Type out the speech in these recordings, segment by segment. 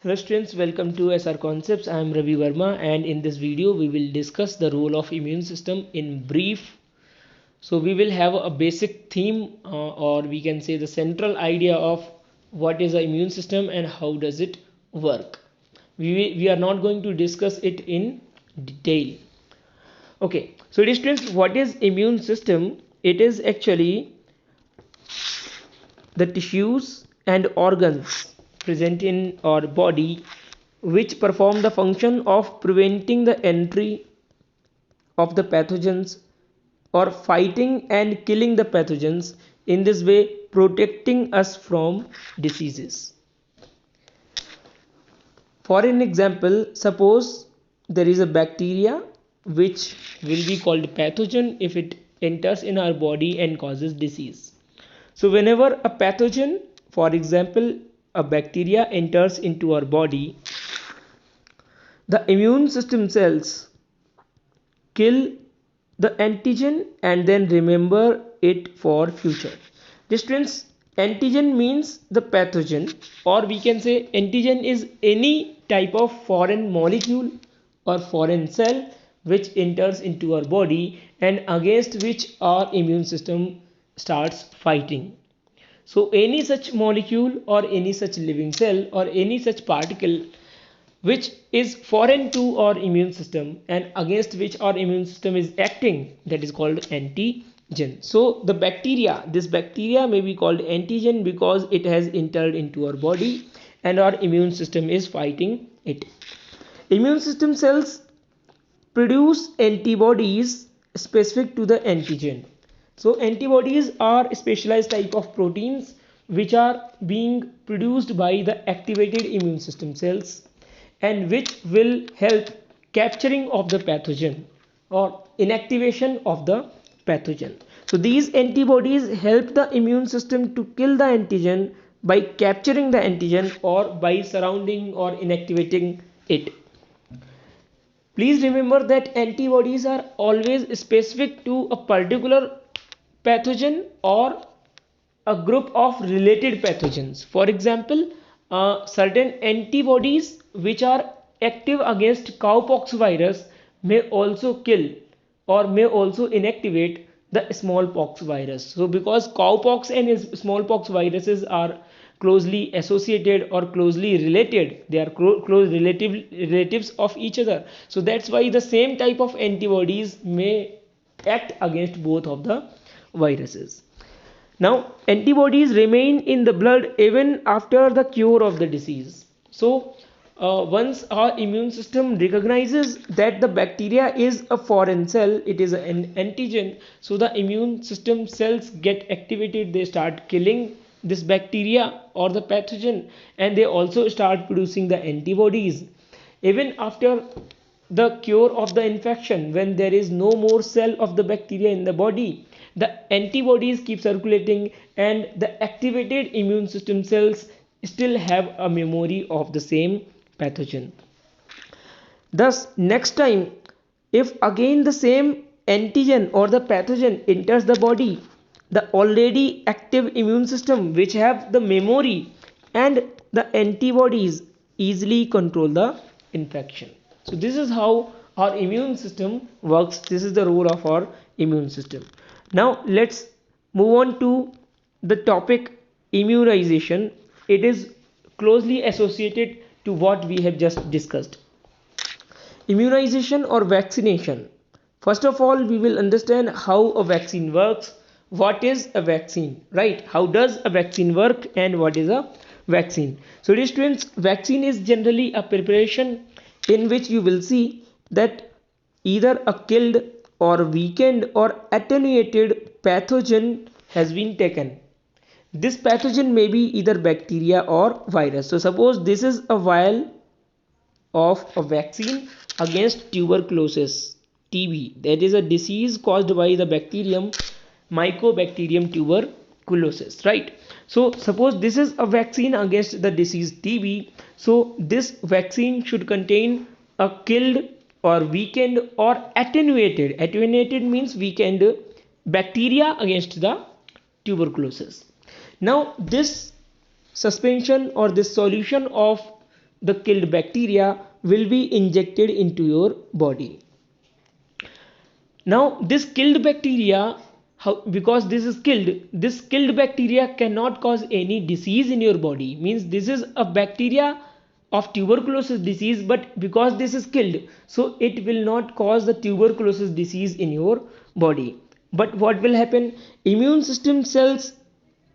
Hello students, welcome to SR Concepts. I am Ravi Verma and in this video we will discuss the role of immune system in brief. So we will have a basic theme or we can say the central idea of what is the immune system and how does it work. We are not going to discuss it in detail. Okay, so dear students, what is immune system? It is actually the tissues and organs present in our body which perform the function of preventing the entry of the pathogens or fighting and killing the pathogens, in this way protecting us from diseases. For an example, suppose there is a bacteria which will be called pathogen if it enters in our body and causes disease. So whenever a pathogen, for example a bacteria, enters into our body, the immune system cells kill the antigen and then remember it for future. Distance antigen means the pathogen, or we can say antigen is any type of foreign molecule or foreign cell which enters into our body and against which our immune system starts fighting. So any such molecule or any such living cell or any such particle which is foreign to our immune system and against which our immune system is acting, that is called antigen. So the bacteria, this bacteria may be called antigen because it has entered into our body and our immune system is fighting it. Immune system cells produce antibodies specific to the antigen. So antibodies are specialized type of proteins which are being produced by the activated immune system cells and which will help capturing of the pathogen or inactivation of the pathogen. So these antibodies help the immune system to kill the antigen by capturing the antigen or by surrounding or inactivating it. Please remember that antibodies are always specific to a particular pathogen or a group of related pathogens. For example, certain antibodies which are active against cowpox virus may also kill or may also inactivate the smallpox virus. So because cowpox and smallpox viruses are closely associated or closely related, they are close relatives of each other, so that's why the same type of antibodies may act against both of the viruses. Now antibodies remain in the blood even after the cure of the disease. So once our immune system recognizes that the bacteria is a foreign cell, it is an antigen, so the immune system cells get activated, they start killing this bacteria or the pathogen and they also start producing the antibodies. Even after the cure of the infection, when there is no more cell of the bacteria in the body, the antibodies keep circulating and the activated immune system cells still have a memory of the same pathogen. Thus next time if again the same antigen or the pathogen enters the body, the already active immune system which have the memory and the antibodies easily control the infection. So this is how our immune system works. This is the role of our immune system. Now let's move on to the topic immunization. It is closely associated to what we have just discussed. Immunization or vaccination. First of all, we will understand how a vaccine works. What is a vaccine, right? How does a vaccine work and what is a vaccine? So dear students, vaccine is generally a preparation in which you will see that either a killed or weakened or attenuated pathogen has been taken. This pathogen may be either bacteria or virus. So suppose this is a vial of a vaccine against tuberculosis, TB, that is a disease caused by the bacterium Mycobacterium tuberculosis, right? So suppose this is a vaccine against the disease TB, so this vaccine should contain a killed or weakened or attenuated means weakened bacteria against the tuberculosis. Now this suspension or this solution of the killed bacteria will be injected into your body. Now this killed bacteria, because this killed bacteria cannot cause any disease in your body. Means this is a bacteria of tuberculosis disease, but because this is killed, so it will not cause the tuberculosis disease in your body. But what will happen? Immune system cells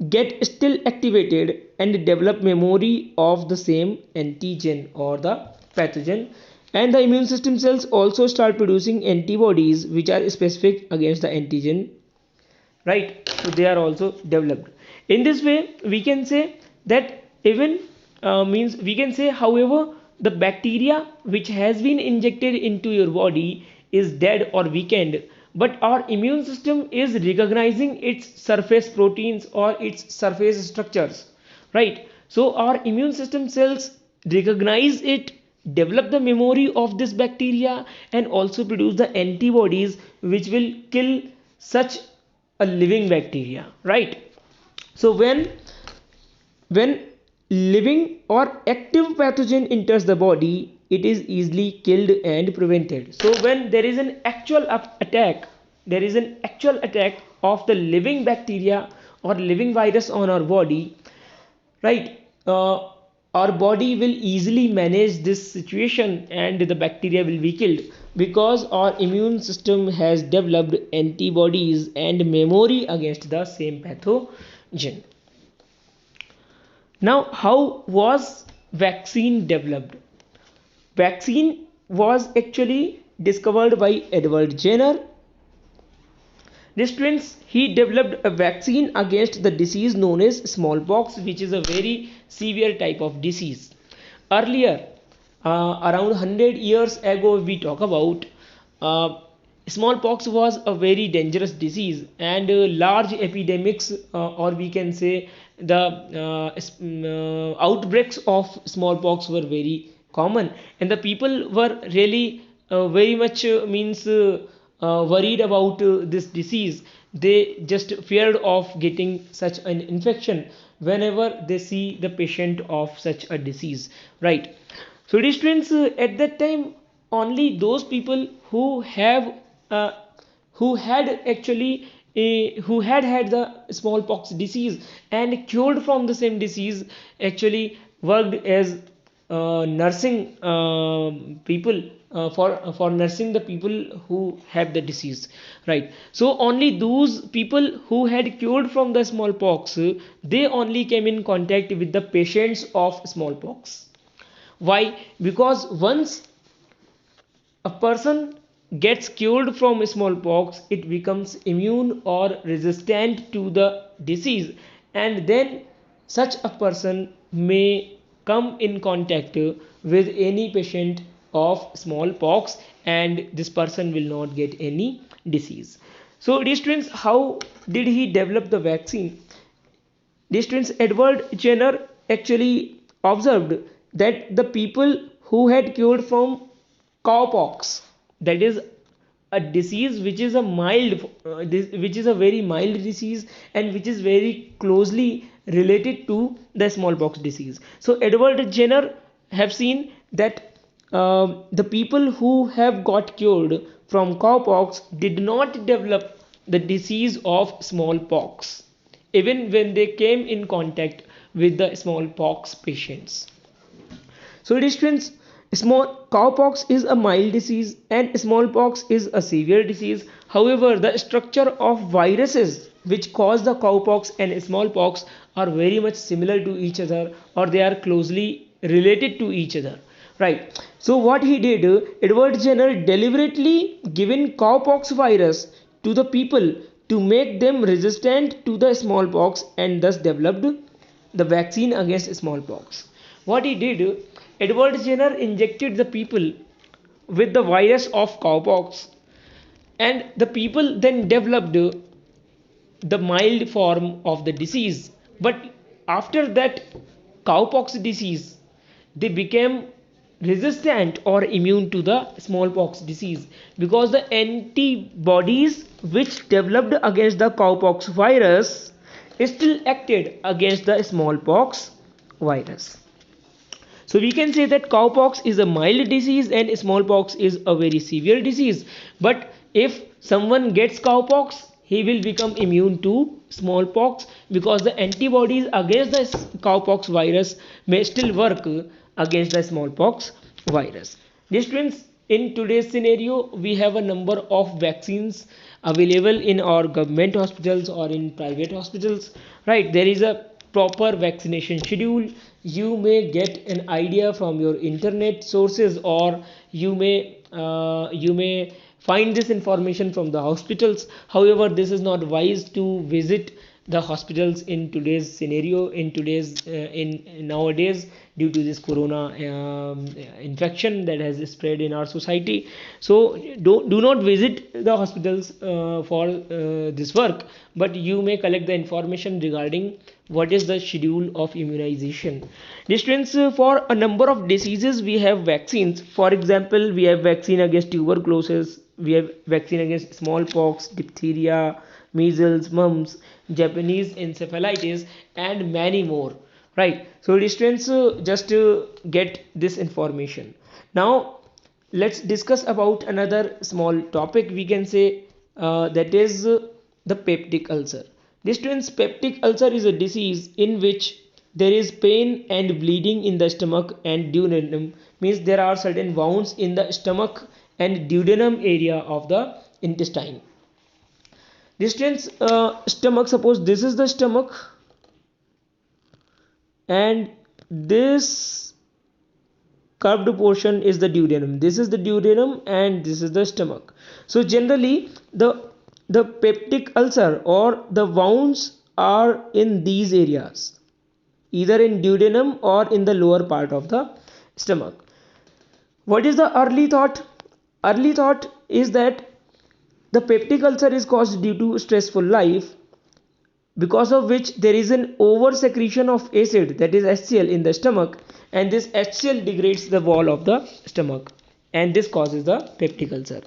get still activated and develop memory of the same antigen or the pathogen, and the immune system cells also start producing antibodies which are specific against the antigen, right? So they are also developed. In this way we can say that even means we can say, however, the bacteria which has been injected into your body is dead or weakened, but our immune system is recognizing its surface proteins or its surface structures, right? So our immune system cells recognize it, develop the memory of this bacteria, and also produce the antibodies which will kill such a living bacteria, right? So when living or active pathogen enters the body, it is easily killed and prevented. So when there is an actual attack, there is an actual attack of the living bacteria or living virus on our body, right? Our body will easily manage this situation and the bacteria will be killed, because our immune system has developed antibodies and memory against the same pathogen. Now, how was vaccine developed? Vaccine was actually discovered by Edward Jenner. This twins, he developed a vaccine against the disease known as smallpox, which is a very severe type of disease. Earlier, around 100 years ago, we talk about, smallpox was a very dangerous disease, and large epidemics, or we can say the outbreaks of smallpox were very common, and the people were really very much worried about this disease. They just feared of getting such an infection whenever they see the patient of such a disease, right? So these twins, at that time, only those people who have who had actually who had the smallpox disease and cured from the same disease actually worked as nursing people, for nursing the people who have the disease, right? So only those people who had cured from the smallpox, they only came in contact with the patients of smallpox. Why? Because once a person gets cured from smallpox, it becomes immune or resistant to the disease, and then such a person may come in contact with any patient of smallpox, and this person will not get any disease. So these twins, how did he develop the vaccine? These twins, Edward Jenner actually observed that the people who had cured from cowpox, that is a disease which is a mild which is a very mild disease and which is very closely related to the smallpox disease. So Edward Jenner have seen that the people who have got cured from cowpox did not develop the disease of smallpox even when they came in contact with the smallpox patients. So it is twins, small cowpox is a mild disease and smallpox is a severe disease. However, the structure of viruses which cause the cowpox and smallpox are very much similar to each other, or they are closely related to each other, right? So what he did, Edward Jenner deliberately given cowpox virus to the people to make them resistant to the smallpox, and thus developed the vaccine against smallpox. What he did, Edward Jenner injected the people with the virus of cowpox, and the people then developed the mild form of the disease. But after that cowpox disease, they became resistant or immune to the smallpox disease, because the antibodies which developed against the cowpox virus still acted against the smallpox virus. So we can say that cowpox is a mild disease and smallpox is a very severe disease. But if someone gets cowpox, he will become immune to smallpox, because the antibodies against the cowpox virus may still work against the smallpox virus. Dear students, in today's scenario, we have a number of vaccines available in our government hospitals or in private hospitals, right? There is a proper vaccination schedule. You may get an idea from your internet sources, or you may find this information from the hospitals. However, this is not wise to visit the hospitals in today's scenario, in today's in nowadays, due to this corona infection that has spread in our society. So do not visit the hospitals for this work, but you may collect the information regarding what is the schedule of immunization. Students, for a number of diseases we have vaccines. For example, we have vaccine against tuberculosis, we have vaccine against smallpox, diphtheria, measles, mumps, Japanese encephalitis, and many more, right? So students, just get this information. Now let's discuss about another small topic, we can say, that is the peptic ulcer. Students, peptic ulcer is a disease in which there is pain and bleeding in the stomach and duodenum, means there are certain wounds in the stomach and duodenum area of the intestine. Students, stomach, suppose this is the stomach and this curved portion is the duodenum. This is the duodenum and this is the stomach. So generally the peptic ulcer or the wounds are in these areas, either in duodenum or in the lower part of the stomach. What is the early thought? Early thought is that the peptic ulcer is caused due to stressful life, because of which there is an over secretion of acid, that is HCl, in the stomach, and this HCl degrades the wall of the stomach, and this causes the peptic ulcer.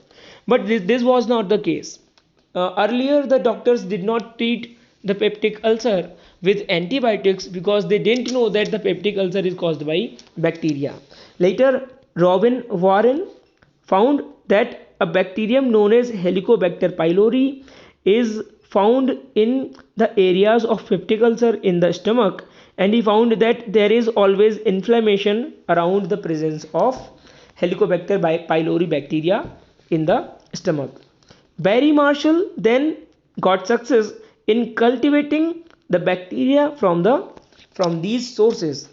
But this was not the case. Earlier the doctors did not treat the peptic ulcer with antibiotics because they didn't know that the peptic ulcer is caused by bacteria. Later Robin Warren found that a bacterium known as Helicobacter pylori is found in the areas of peptic ulcer in the stomach, and he found that there is always inflammation around the presence of Helicobacter pylori bacteria in the stomach. Barry Marshall then got success in cultivating the bacteria from these sources.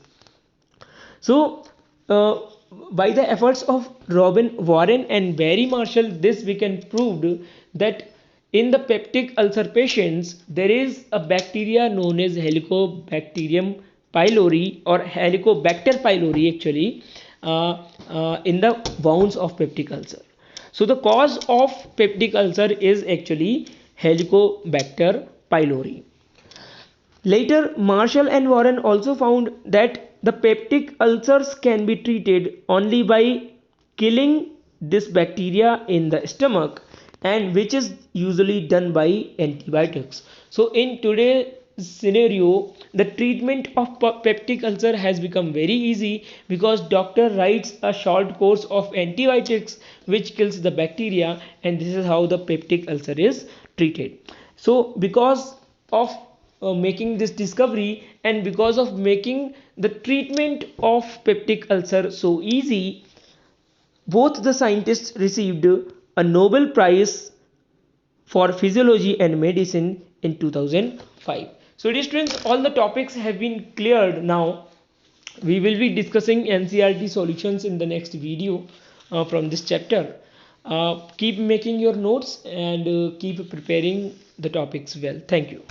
So by the efforts of Robin Warren and Barry Marshall, this we can prove that in the peptic ulcer patients there is a bacteria known as Helicobacterium pylori, or Helicobacter pylori actually, in the wounds of peptic ulcer. So the cause of peptic ulcer is actually Helicobacter pylori. Later Marshall and Warren also found that the peptic ulcers can be treated only by killing this bacteria in the stomach, and which is usually done by antibiotics. So in today's scenario, the treatment of peptic ulcer has become very easy, because doctor writes a short course of antibiotics which kills the bacteria, and this is how the peptic ulcer is treated. So because of making this discovery, and because of making the treatment of peptic ulcer so easy, both the scientists received a Nobel Prize for Physiology and Medicine in 2005. So dear students, all the topics have been cleared. Now we will be discussing NCERT solutions in the next video from this chapter. Keep making your notes and keep preparing the topics well. Thank you.